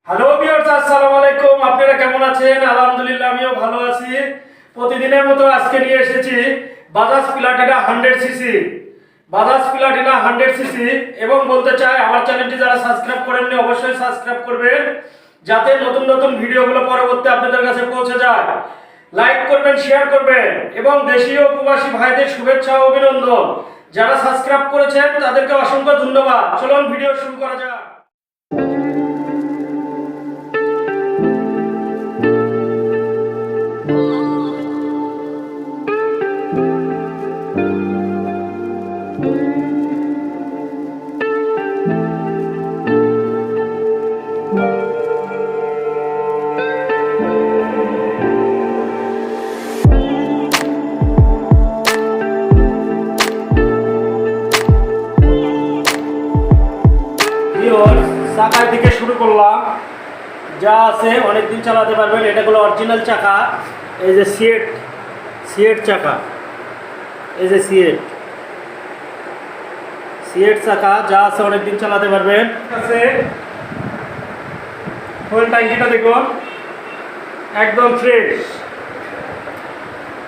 Hello viewers, আসসালামু আলাইকুম। আপনারা কেমন আছেন? আলহামদুলিল্লাহ, আমিও ভালো আছি। প্রতিদিনের মতো আজকে নিয়ে এসেছি Bajaj Platina 100 CC. Bajaj Platina 100 CC এবং বলতে চাই আমার চ্যানেলটি যারা সাবস্ক্রাইব করেননি অবশ্যই সাবস্ক্রাইব করবেন, যাতে নতুন নতুন ভিডিওগুলো পরবর্তী আপনাদের কাছে পৌঁছে যায়। লাইক করবেন, শেয়ার করবেন এবং দেশীয় প্রবাসী ভাইদের শুভেচ্ছা ও অভিনন্দন। যারা সাবস্ক্রাইব করেছেন তাদেরকে অসংখ্য ধন্যবাদ। চলুন ভিডিও শুরু করা যাক। চাকায় থেকে শুরু করলাম, যা আছে অনেকদিন চালাতে পারবেন। এটা হলো অরিজিনাল চাকা। এই যে সিয়েট চাকা, এই যে সিয়েট চাকা, যা আছে অনেকদিন চালাতে পারবেন। আছে ফুয়েল ট্যাঙ্কিটা দেখুন, একদম ফ্রেশ।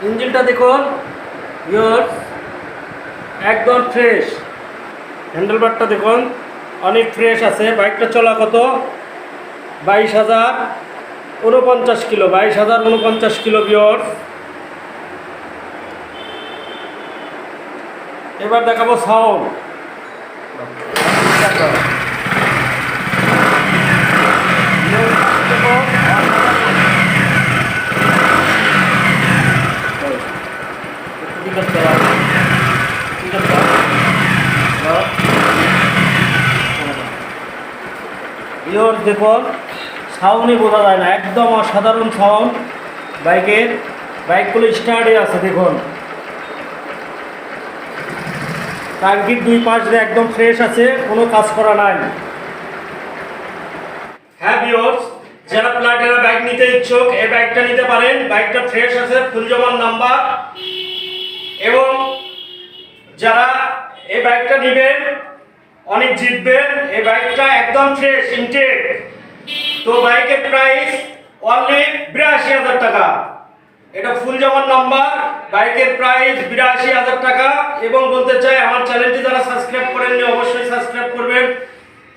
ইঞ্জিনটা দেখুন একদম ফ্রেশ। হ্যান্ডেলবারটা দেখুন অনেক ফ্রেশ আছে। বাইকটা চলা কত? 22,049 কিলো। 22,049 kilo viewers. এবার দেখাবো সাউন্ড। দেখুন সাউন্ডই বোঝা যায় না, একদম অসাধারণ সাউন্ড বাইকগুলো স্টার্টে আছে। দেখুন টাঙ্কির দুই পাশ দিয়ে একদম ফ্রেশ আছে, কোনো কাজ করা নাই। হ্যাঁ ভিউয়ার্স, যারা প্লাটিনা বাইক নিতে ইচ্ছুক এই বাইকটা নিতে পারেন। বাইকটা ফ্রেশ আছে, ফুল জমান নাম্বার। এবং যারা এই বাইকটা নেবেন অনেক জিতবেন। এই বাইকটা একদম ফ্রেশ ইনটেক। তো বাইকের প্রাইস অনলি 82,000 টাকা। এটা ফুল জমান নাম্বার। বাইকের প্রাইস 82,000 টাকা। এবং বলতে চাই আমার চ্যানেলটি যারা সাবস্ক্রাইব করেননি অবশ্যই সাবস্ক্রাইব করবেন।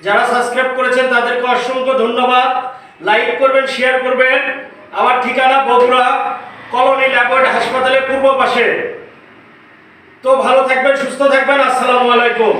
যারা সাবস্ক্রাইব করেছেন তাদেরকে অসংখ্য ধন্যবাদ। লাইক করবেন, শেয়ার করবেন। আমার ঠিকানা বগুড়া কলোনি ল্যাবরেটরি হাসপাতালের পূর্ব পাশে। তো ভালো থাকবেন, সুস্থ থাকবেন। আসসালামু আলাইকুম।